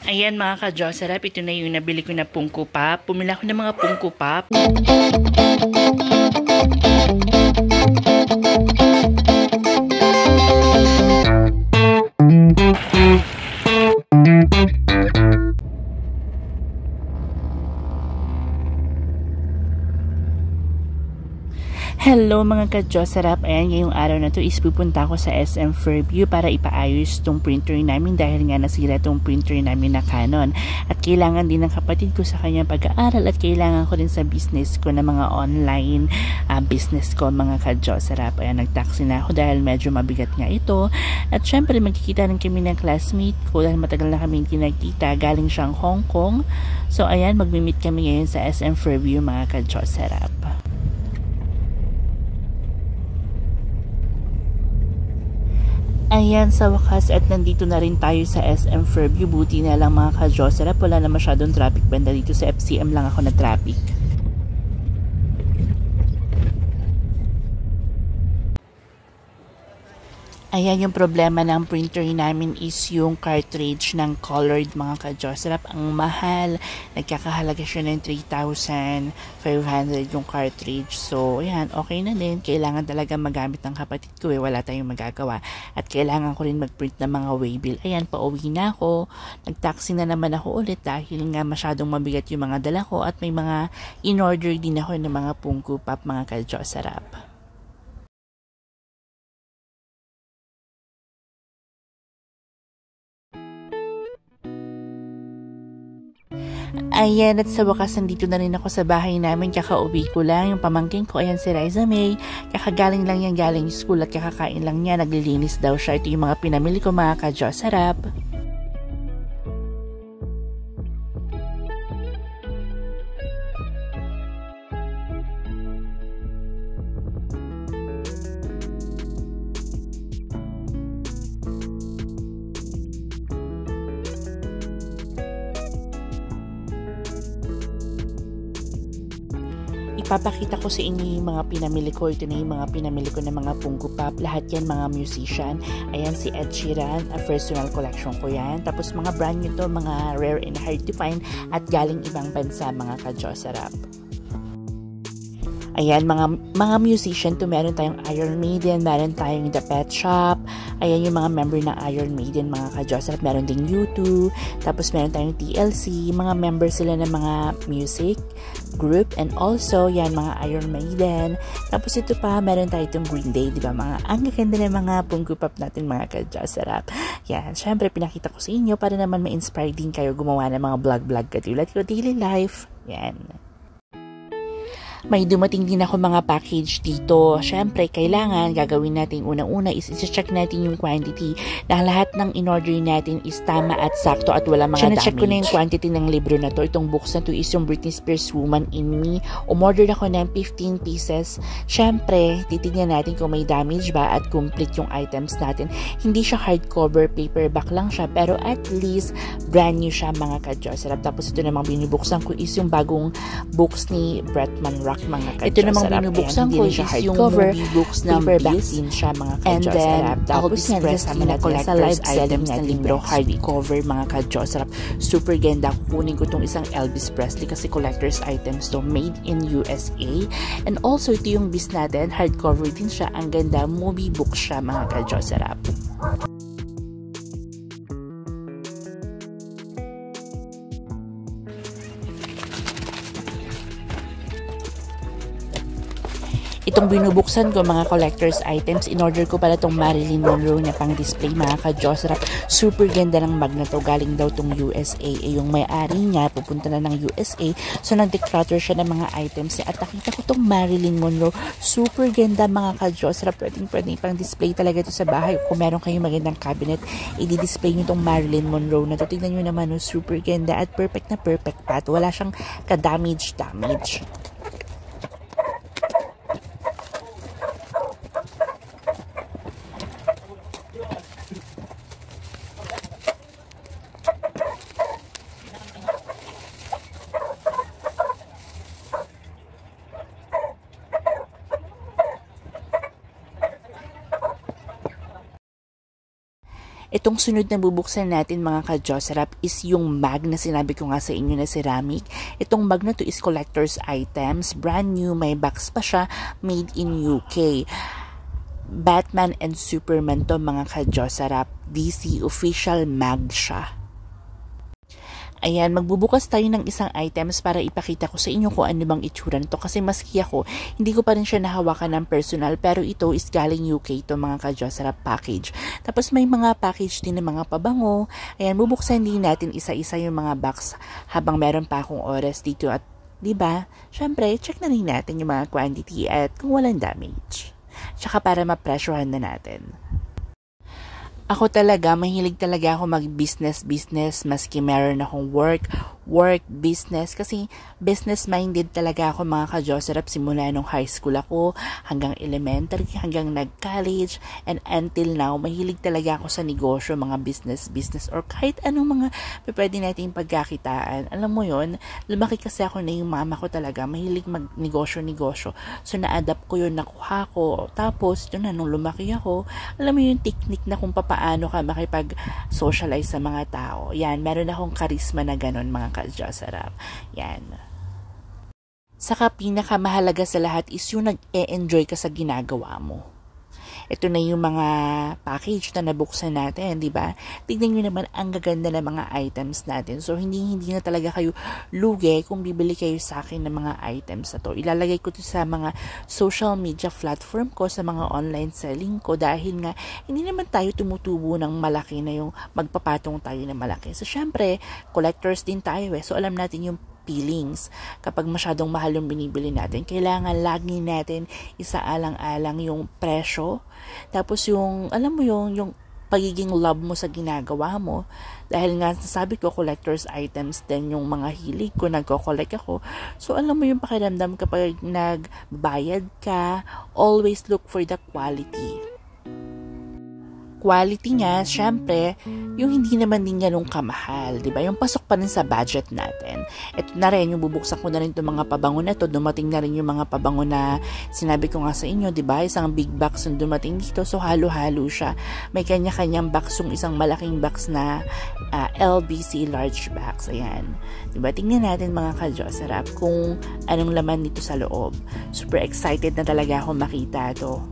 Ayan mga ka-Jocerap, ito na yung nabili ko na Funko Pop. Pumila ko ng mga Funko Pop. Hello mga ka-Jocerap, ayan ngayong araw na to is pupunta ako sa SM Fairview para ipaayos tong printer namin dahil nga nasira tong printer namin na Canon at kailangan din ng kapatid ko sa kanyang pag-aaral at kailangan ko din sa business ko na mga online business ko mga ka-Jocerap. Ayan, nag-taxi na ako dahil medyo mabigat nga ito at syempre magkikita rin kami ng classmate ko dahil matagal na kami hindi nagkita, galing siyang Hong Kong. So ayan, magmi-meet kami ngayon sa SM Fairview mga ka-Jocerap. Ayan, sa wakas at nandito na rin tayo sa SM Fairview. Buti na lang mga ka-Jocerap, wala na masyadong traffic banda dito sa FCM lang ako na traffic. Ayan, yung problema ng printer namin is yung cartridge ng colored mga ka-Jocerap. Ang mahal, nagkakahalaga siya ng 3,500 yung cartridge. So, ayan, okay na din. Kailangan talaga magamit ng kapatid ko wala tayong magagawa. At kailangan ko rin mag-print ng mga waybill. Ayan, pauwi na ako. Nag-taxi na naman ako ulit dahil nga masyadong mabigat yung mga dala ko at may mga in-order din ako ng mga Funko Pop mga ka-Jocerap. Ayan, at sa wakas nandito na rin ako sa bahay namin. Kakauwi ko lang yung pamangkin ko. Ayan si Riza May. Kakagaling lang yan galing school at kakakain lang niya. Naglilinis daw siya. Ito yung mga pinamili ko mga ka-Jocerap. Ipapakita ko sa inyo yung mga pinamili ko. Ito na yung mga pinamili ko ng mga Funko Pop. Lahat yan mga musician. Ayan si Ed Sheeran. Personal collection ko yan. Tapos mga brand nyo to, mga rare and hard to find at galing ibang bansa mga ka-Jocerap. Ayan, mga musician to, meron tayong Iron Maiden, meron tayong The Pet Shop. Ayan yung mga member ng Iron Maiden, mga ka-Jocerap. Meron ding U2, tapos meron tayong TLC, mga member sila ng mga music group, and also, yan, mga Iron Maiden. Tapos ito pa, meron tayo itong Green Day, di ba? Ang gaganda ng mga Funko Pop natin, mga ka-Jocerap. Yan, syempre, pinakita ko sa inyo para naman ma-inspire din kayo gumawa ng mga vlog-vlog katulad ko daily life. Yan. May dumating din ako mga package dito. Syempre, kailangan gagawin natin unang-una is i-check natin yung quantity na lahat ng in-order natin is tama at sakto at wala mga damage. Check ko na yung quantity ng libro na to. Itong books na to is yung Britney Spears Woman in Me. Umorder ako ng 15 pieces. Syempre, titignan natin kung may damage ba at complete yung items natin. Hindi siya hardcover, paperback lang siya, pero at least brand new siya mga ka-Jocerap. Tapos ito namang binubuksan ko is yung bagong books ni Bretman Rock mga ka-Jocerap. Ito namang binubuksan ko is yung movie books ng paperback din siya mga ka-Jocerap. Tapos kasama natin sa live items na libro hardcover mga ka-Jocerap. Super ganda. Kukunin ko itong isang Elvis Presley kasi collector's items to, made in USA. And also ito yung bis natin, hardcover din siya. Ang ganda, movie book siya mga ka-Jocerap. Itong binubuksan ko mga collector's items, in-order ko pala itong Marilyn Monroe na pang display mga ka-Jocerap. Super ganda ng mug na to, galing daw itong USA. Yung may-ari niya pupunta na ng USA, so nag-declutter siya ng mga items niya. At nakita ko itong Marilyn Monroe, super ganda mga ka-Jocerap. Pwedeng pang display talaga ito sa bahay. Kung meron kayong magandang cabinet, i-display nyo itong Marilyn Monroe na to. Tignan nyo naman, super ganda at perfect na perfect pa. Wala siyang ka-damage. Itong sunod na bubuksan natin mga ka-Jocerap is yung bag na sinabi ko nga sa inyo na ceramic. Itong bag na to is collector's items. Brand new, may box pa siya, made in UK. Batman and Superman to mga ka-Jocerap. DC official mag siya. Ayan, magbubukas tayo ng isang items para ipakita ko sa inyo kung ano bang itsura nito. Kasi maski ako, hindi ko pa rin siya nahawakan ng personal. Pero ito is galing UK to mga ka-Jocerap package. Tapos may mga package din ng mga pabango. Ayan, bubuksan din natin isa-isa yung mga box habang meron pa akong oras dito. At diba, syempre, check na rin natin yung mga quantity at kung walang damage. Tsaka para ma-pressurehan na natin. Ako talaga, mahilig talaga ako mag-business maski meron akong work, business. Kasi business-minded talaga ako mga ka-Jocerap simula nung high school ako, hanggang elementary, hanggang nag-college, and until now, mahilig talaga ako sa negosyo, mga business, or kahit anong mga pwede natin pagkakitaan. Alam mo yon, lumaki kasi ako na yung mama ko talaga, mahilig mag-negosyo. So, na-adapt ko yun, nakuha ko. Tapos, ito na, nung lumaki ako, alam mo yung technique na kung paano ka makipag-socialize sa mga tao. Yan, meron akong charisma na ganun mga ka-Jocerap. Yan. Saka pinakamahalaga sa lahat is yung nag-e-enjoy ka sa ginagawa mo. Ito na yung mga package na nabuksan natin, di ba? Tignan nyo naman ang gaganda ng mga items natin. So, hindi na talaga kayo lugi kung bibili kayo sa akin ng mga items na to. Ilalagay ko to sa mga social media platform ko, sa mga online selling ko dahil nga hindi naman tayo tumutubo ng malaki na yung magpapatong tayo ng malaki. So, syempre, collectors din tayo So, alam natin yung feelings. Kapag masyadong mahal yung binibili natin, kailangan lagi natin isaalang-alang yung presyo. Tapos yung, alam mo yung pagiging love mo sa ginagawa mo. Dahil nga, sabi ko, collector's items din yung mga hilig ko, nagko-collect ako. So, alam mo yung pakiramdam kapag nagbayad ka, always look for the quality. Quality nga, syempre, yung hindi naman din ganun kamahal, di ba? Yung pasok pa rin sa budget natin. Ito na rin, yung bubuksan ko na rin itong mga pabango na to. Dumating na rin yung mga pabango na sinabi ko nga sa inyo, di ba? Isang big box yung dumating dito, so halo-halo siya. May kanya-kanyang box, yung isang malaking box na LBC large box. Ayan. Di ba? Tingnan natin mga ka-Jocerap kung anong laman nito sa loob. Super excited na talaga ako makita to.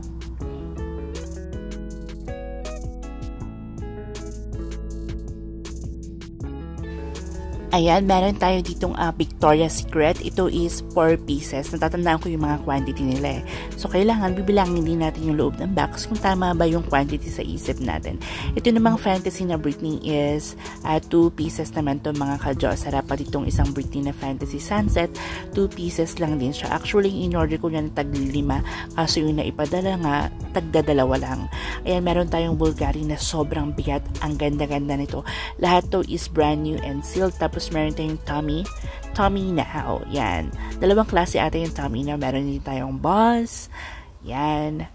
Ayan, meron tayo ditong Victoria's Secret. Ito is 4 pieces. Natatandaan ko yung mga quantity nila So, kailangan bibilangin din natin yung loob ng box kung tama ba yung quantity sa isip natin. Ito namang fantasy na Britney is 2 pieces naman to mga ka-Jocerap. Pati itong isang Britney na fantasy sunset, 2 pieces lang din siya. Actually, in-order ko yan tag-5. Kaso yung naipadala nga, tagdadalawa lang. Ayan, meron tayong Bulgari na sobrang bigat. Ang ganda-ganda nito. Lahat to is brand new and sealed. Tapos meron tayong Tommy Now. Yan. Dalawang klase ata yung Tommy Now. Meron din tayong Boss. Yan.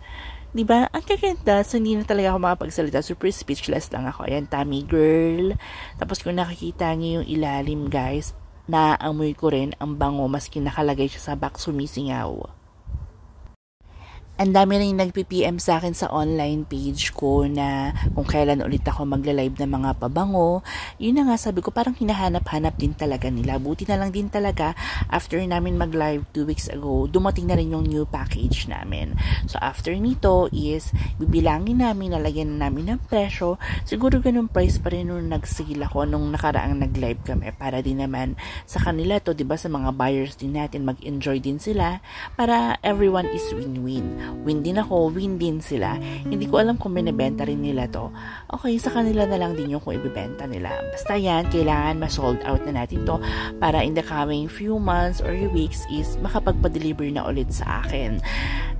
Diba? Ang kaganda. So, hindi na talaga ako makapagsalita. Super speechless lang ako. Ayan, Tommy Girl. Tapos, kung nakikita niyo yung ilalim, guys, naaamoy ko rin ang bango maski nakalagay siya sa box, sumisingaw. Ang dami rin nagpi-PM sa akin sa online page ko na kung kailan ulit ako magla-live ng mga pabango. Yun na nga, sabi ko parang hinahanap-hanap din talaga nila. Buti na lang din talaga after namin mag-live 2 weeks ago, dumating na rin yung new package namin. So after nito is bibilangin namin, nalagyan na namin ng presyo. Siguro ganun price pa rin nung nag-sale ako nung nakaraang nag-live kami para din naman sa kanila to, 'di ba, sa mga buyers din natin mag-enjoy din sila para everyone is win-win. Win din ako, win din sila. Hindi ko alam kung binibenta rin nila to. Okay, sa kanila na lang din yung kung ibibenta nila. Basta yan, kailangan ma-sold out na natin to para in the coming few months or weeks is makapagpa-deliver na ulit sa akin.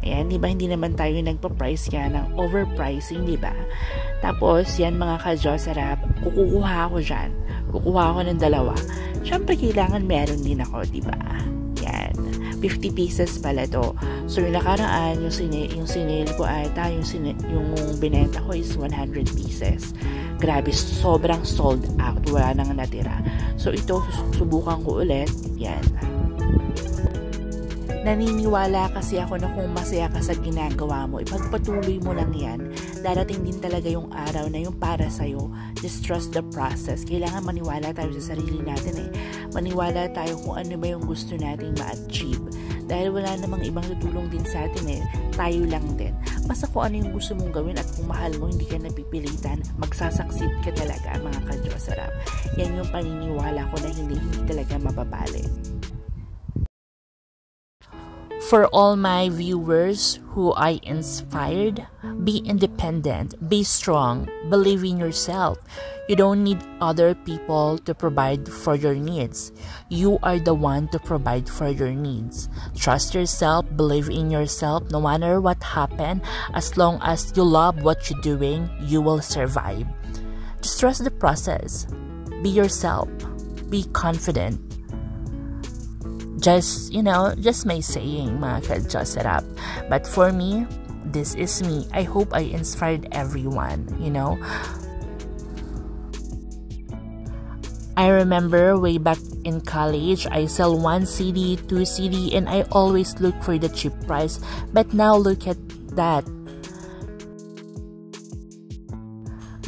Ayan, diba, hindi naman tayo nagpa-price yan ng overpricing, diba? Tapos, yan mga ka-Jocerap, kukuha ako dyan. Kukuha ako ng 2. Siyempre, kailangan meron din ako, diba? Yan. 50 pieces pala to. So, yung nakaraan, yung sinale ko ata, yung binenta ko is 100 pieces. Grabe, sobrang sold out. Wala nang natira. So, ito, subukan ko ulit. Yan. Naniniwala kasi ako na kung masaya ka sa ginagawa mo, ipagpatuloy mo lang yan darating din talaga yung araw na yung para sa'yo. Just trust the process. Kailangan maniwala tayo sa sarili natin Maniwala tayo kung ano ba yung gusto nating ma-achieve. Dahil wala namang ibang tutulong din sa atin tayo lang din. Basta kung ano yung gusto mong gawin at kung mahal mo, hindi ka napipilitan, magsasucceed ka talaga mga ka-Diyos Sarap. Yan yung paniniwala ko na hindi talaga mababali. For all my viewers who I inspired, be independent, be strong, believe in yourself. You don't need other people to provide for your needs. You are the one to provide for your needs. Trust yourself, believe in yourself, no matter what happens, as long as you love what you're doing, you will survive. Just trust the process. Be yourself. Be confident. Just my saying, mga ka-Diyos Sarap. But for me, this is me. I hope I inspired everyone, I remember way back in college, I sell 1 CD, 2 CD, and I always look for the cheap price. But now look at that.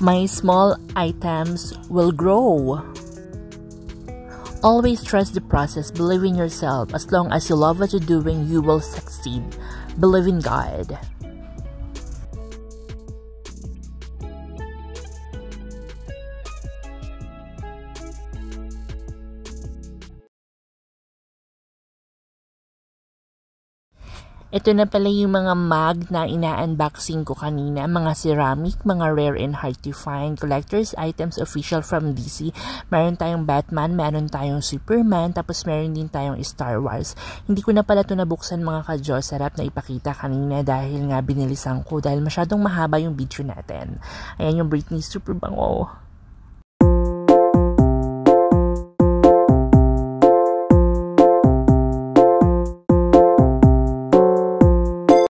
My small items will grow. Always trust the process, believe in yourself. As long as you love what you're doing, you will succeed. Believe in God. Ito na pala yung mga mug na ina-unboxing ko kanina. Mga ceramic, mga rare and hard to find. Collector's items official from DC. Meron tayong Batman, meron tayong Superman, tapos meron din tayong Star Wars. Hindi ko na pala ito nabuksan mga ka-Diyos Sarap na ipakita kanina dahil nga binilisan ko dahil masyadong mahaba yung video natin. Ayan yung Britney, super bango.